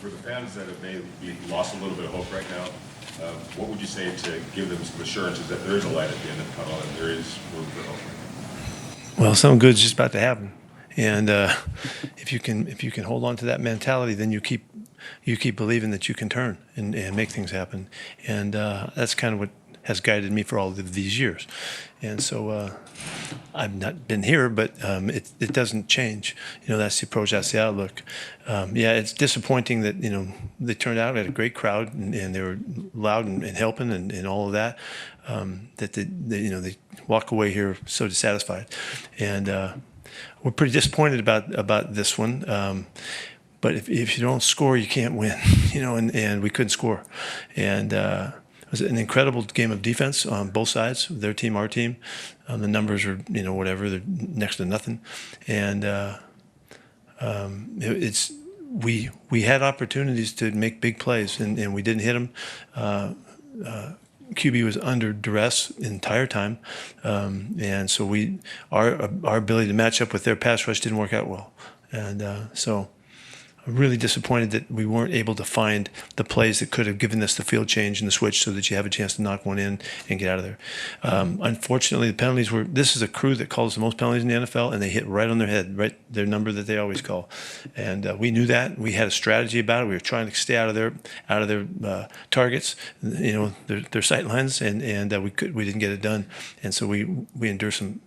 For the fans that have maybe lost a little bit of hope right now, what would you say to give them some assurances that there is a light at the end of the tunnel and there is room for hope? Well, something good's just about to happen, and if you can hold on to that mentality, then you keep believing that you can turn and make things happen, and that's kind of what has guided me for all of these years. And so I've not been here, but it doesn't change. That's the approach, that's the outlook. Yeah, it's disappointing that they turned out. We had a great crowd, and they were loud and helping and all of that. That they walk away here so dissatisfied, and we're pretty disappointed about this one. But if you don't score, you can't win. And we couldn't score, and it was an incredible game of defense on both sides, their team, our team. The numbers are, whatever, they're next to nothing. And we had opportunities to make big plays, and we didn't hit them. QB was under duress the entire time, and so our ability to match up with their pass rush didn't work out well. And so I'm really disappointed that we weren't able to find the plays that could have given us the field change and the switch so that you have a chance to knock one in and get out of there. Unfortunately, the penalties this is a crew that calls the most penalties in the NFL, and they hit right on their head, right their number that they always call. And we knew that. We had a strategy about it. We were trying to stay out of their targets, their sight lines, and we didn't get it done. And so we endured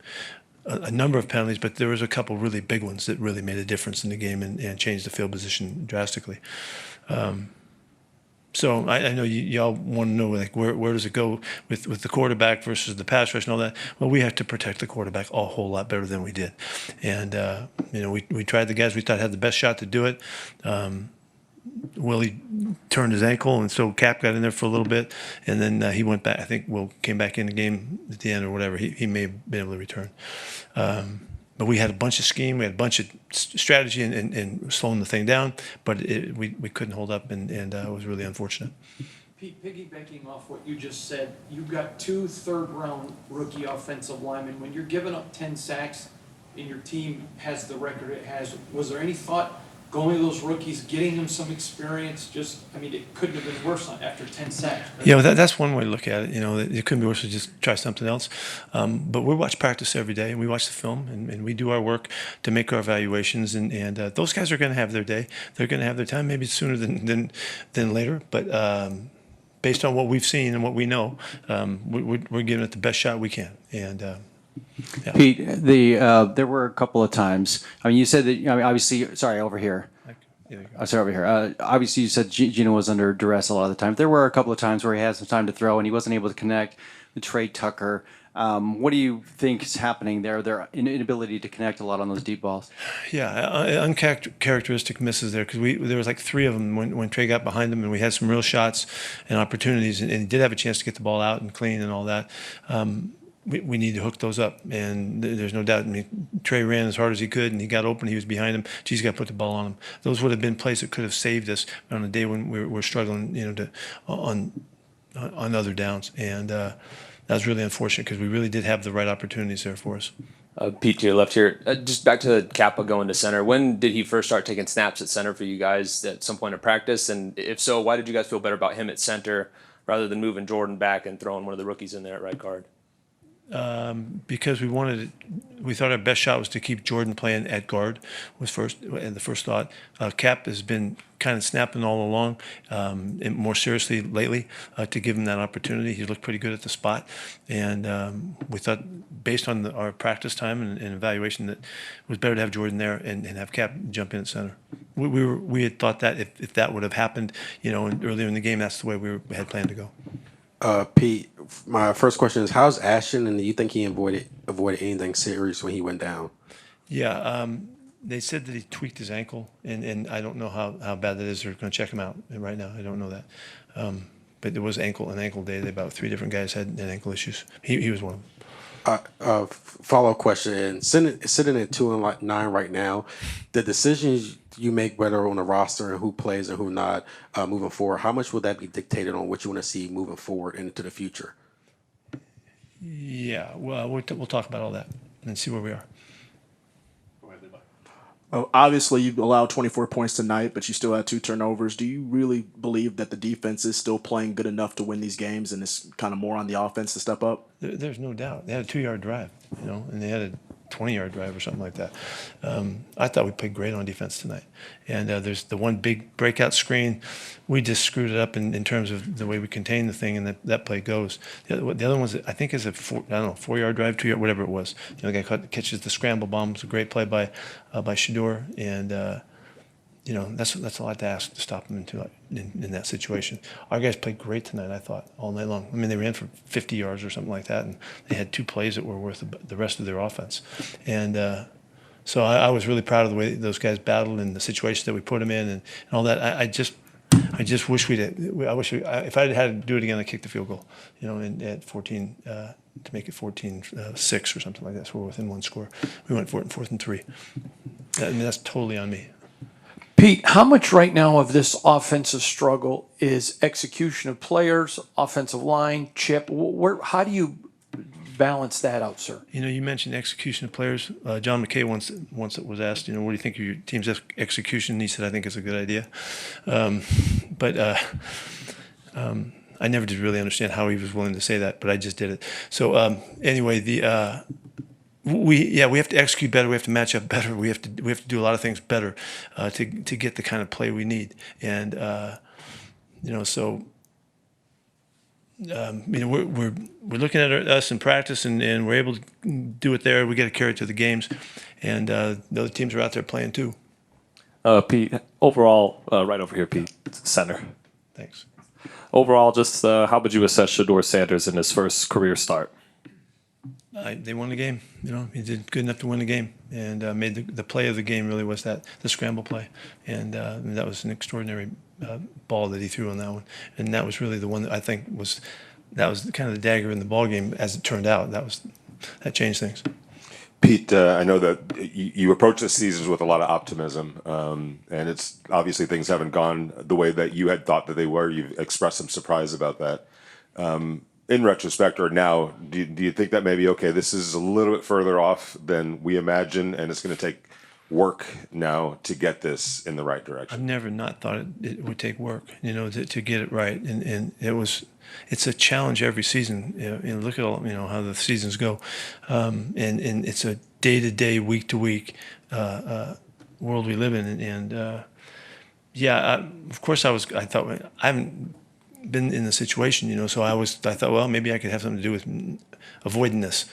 a number of penalties, but there was a couple really big ones that really made a difference in the game and changed the field position drastically. So I know y'all want to know, like, where does it go with the quarterback versus the pass rush and all that. Well, we have to protect the quarterback a whole lot better than we did, and we tried the guys we thought had the best shot to do it. Willie turned his ankle, and so Cap got in there for a little bit, and then he went back. I think Will came back in the game at the end or whatever. He may have been able to return. But we had a bunch of scheme, we had a bunch of strategy and slowing the thing down, but we couldn't hold up, and it was really unfortunate. Pete, piggybacking off what you just said, you've got 2 third-round rookie offensive linemen. When you're giving up 10 sacks and your team has the record it has, was there any thought going to those rookies, getting them some experience? It couldn't have been worse after 10 sacks. Right? Yeah, that's one way to look at it. It couldn't be worse to just try something else. But we watch practice every day, and we watch the film, and we do our work to make our evaluations. And those guys are going to have their day. They're going to have their time, maybe sooner than later. But based on what we've seen and what we know, we're giving it the best shot we can. And yeah. Pete, there were a couple of times. You said that. Obviously, sorry, over here. Sorry, over here. Obviously, you said Geno was under duress a lot of the time. There were a couple of times where he had some time to throw and he wasn't able to connect with Trey Tucker. What do you think is happening there? Their inability to connect a lot on those deep balls. Yeah, uncharacteristic misses there because there was like 3 of them when Trey got behind him, and we had some real shots and opportunities, and he did have a chance to get the ball out and clean and all that. We need to hook those up, and there's no doubt. Trey ran as hard as he could, and he got open. He was behind him. He's got to put the ball on him. Those would have been plays that could have saved us on a day when we're struggling, on other downs. And that was really unfortunate because we really did have the right opportunities there for us. Pete, to your left here. Just back to Kappa going to center. When did he first start taking snaps at center for you guys at some point of practice? And if so, why did you guys feel better about him at center rather than moving Jordan back and throwing one of the rookies in there at right guard? Because we thought our best shot was to keep Jordan playing at guard was the first thought. Cap has been kind of snapping all along, and more seriously lately, to give him that opportunity. He looked pretty good at the spot, and we thought, based on our practice time and evaluation, that it was better to have Jordan there and have Cap jump in at center. We had thought that if that would have happened, earlier in the game, that's the way we had planned to go. Pete, my first question is, how's Ashton, and do you think he avoided anything serious when he went down? Yeah, they said that he tweaked his ankle, and I don't know how bad that is. They're going to check him out right now. I don't know that. But there was an ankle day. About 3 different guys had ankle issues. He was one of them. Follow-up question, sitting at 2-9 right now, the decisions you make whether on the roster and who plays and who not moving forward, how much will that be dictated on what you want to see moving forward into the future? Yeah, well, we'll talk about all that and see where we are. Obviously, you allowed 24 points tonight, but you still had 2 turnovers. Do you really believe that the defense is still playing good enough to win these games, and it's kind of more on the offense to step up? There's no doubt. They had a 2-yard drive, and they had a 20-yard drive or something like that. I thought we played great on defense tonight. And there's the one big breakout screen. We just screwed it up in terms of the way we contain the thing, and that play goes. The other one's, I think, is a 4-yard drive, 2-yard, whatever it was. The guy catches the scramble bomb. It's a great play by Shador, and that's a lot to ask to stop him in that situation. Our guys played great tonight, I thought, all night long. I mean, they ran for 50 yards or something like that, and they had 2 plays that were worth the rest of their offense. And so I was really proud of the way those guys battled and the situation that we put them in and all that. I just wish if I had to do it again, I'd kick the field goal, and at 14 to make it 14-6 or something like that. So we're within 1 score. We went for it in 4th and 3. I mean, that's totally on me. Pete, how much right now of this offensive struggle is execution of players, offensive line, chip? How do you balance that out, sir? You mentioned execution of players. John McKay once was asked, what do you think of your team's execution? And he said, I think it's a good idea. But I never did really understand how he was willing to say that, but I just did it. So anyway, we have to execute better. We have to match up better. We have to do a lot of things better to get the kind of play we need. And we're looking at us in practice, and we're able to do it there. We got to carry it to the games, and the other teams are out there playing too. Pete, overall, right over here, Pete, center. Thanks. Overall, just how would you assess Shador Sanders in his first career start? They won the game. He did good enough to win the game, and made the play of the game really was the scramble play, and that was an extraordinary ball that he threw on that one, and that was really the one that I think was kind of the dagger in the ball game as it turned out. That changed things. Pete, I know that you approach the seasons with a lot of optimism, and it's obviously things haven't gone the way that you had thought that they were. You've expressed some surprise about that. In retrospect, or now, do you think that maybe, okay, this is a little bit further off than we imagined, and it's going to take work now to get this in the right direction? I've never not thought it would take work, to get it right, and it's a challenge every season. Look at all how the seasons go, and it's a day-to-day, week-to-week world we live in, and of course I thought I haven't been in the situation, so I thought, well, maybe I could have something to do with avoiding this,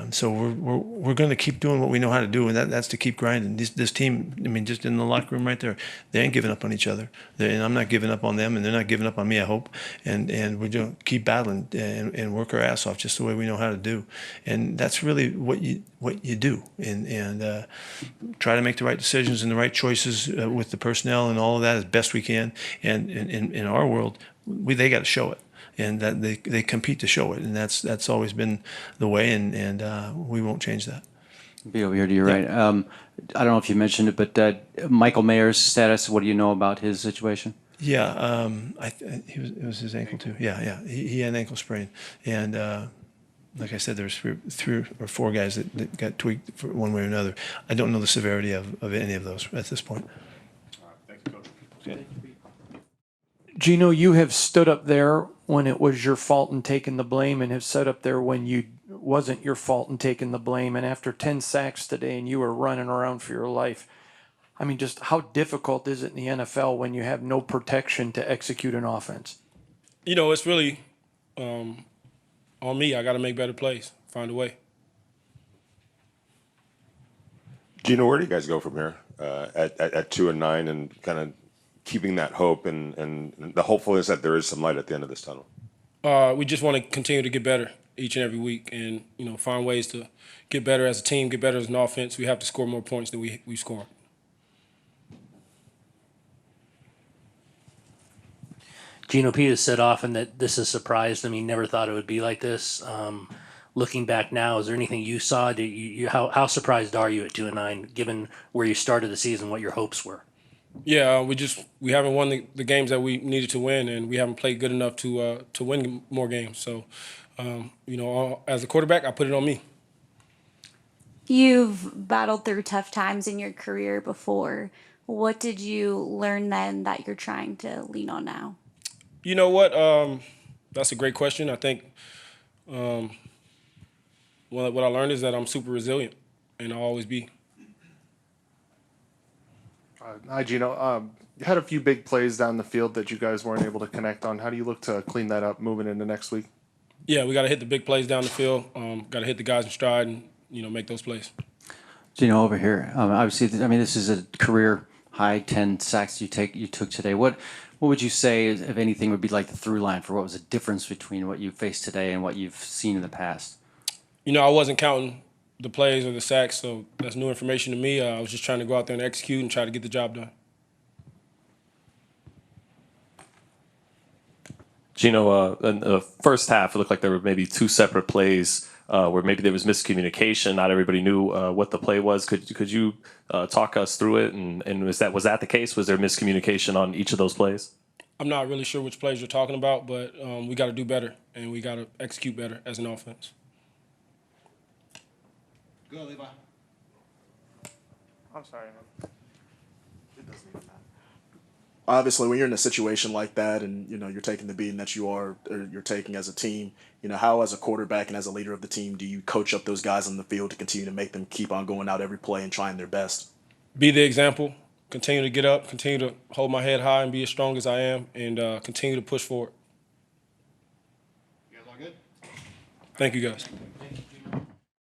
so we're going to keep doing what we know how to do, and that's to keep grinding. This team, I mean, just in the locker room right there, they ain't giving up on each other, and I'm not giving up on them, and they're not giving up on me, I hope, and we're going to keep battling and work our ass off just the way we know how to do, and that's really what you do, and try to make the right decisions and the right choices with the personnel and all of that as best we can, and in our world, they got to show it. And that they compete to show it, and that's always been the way, and we won't change that. Be over here to your right. I don't know if you mentioned it, but Michael Mayer's status. What do you know about his situation? Yeah, it was his ankle too. Yeah, he had an ankle sprain, and like I said, there's 3 or 4 guys that got tweaked for one way or another. I don't know the severity of any of those at this point. Thank you, Coach. Okay. Geno, you have stood up there when it was your fault and taken the blame, and have stood up there when you wasn't your fault and taken the blame. And after 10 sacks today, and you were running around for your life, I mean, just how difficult is it in the NFL when you have no protection to execute an offense? It's really on me. I got to make better plays, find a way. Geno, where do you guys go from here at 2-9 and kind of keeping that hope and the hopefulness that there is some light at the end of this tunnel? We just want to continue to get better each and every week, and find ways to get better as a team, get better as an offense. We have to score more points than we score. Geno, Pete has said often that this has surprised him. He never thought it would be like this. Looking back now, is there anything you saw? How surprised are you at 2-9, given where you started the season, what your hopes were? Yeah, we haven't won the games that we needed to win, and we haven't played good enough to win more games. So, as a quarterback, I put it on me. You've battled through tough times in your career before. What did you learn then that you're trying to lean on now? You know what? That's a great question. I think what I learned is that I'm super resilient, and I'll always be. Hi, Geno. You had a few big plays down the field that you guys weren't able to connect on. How do you look to clean that up moving into next week? Yeah, we got to hit the big plays down the field. Got to hit the guys in stride and make those plays. Gino, over here. Obviously, I mean, this is a career high 10 sacks you took today. What would you say, if anything, would be like the through line for what was the difference between what you faced today and what you've seen in the past? I wasn't counting the plays or the sacks, so that's new information to me. I was just trying to go out there and execute and try to get the job done. Gino, in the first half, it looked like there were maybe two separate plays where maybe there was miscommunication. Not everybody knew what the play was. Could you talk us through it? And was that the case? Was there miscommunication on each of those plays? I'm not really sure which plays you're talking about, but we got to do better, and we got to execute better as an offense. Go, Levi. I'm sorry, man. It doesn't even matter. Obviously, when you're in a situation like that, and you're taking the beating that you're taking as a team, how as a quarterback and as a leader of the team do you coach up those guys on the field to continue to make them keep on going out every play and trying their best? Be the example. Continue to get up. Continue to hold my head high and be as strong as I am, and continue to push forward. You guys all good? Thank you, guys.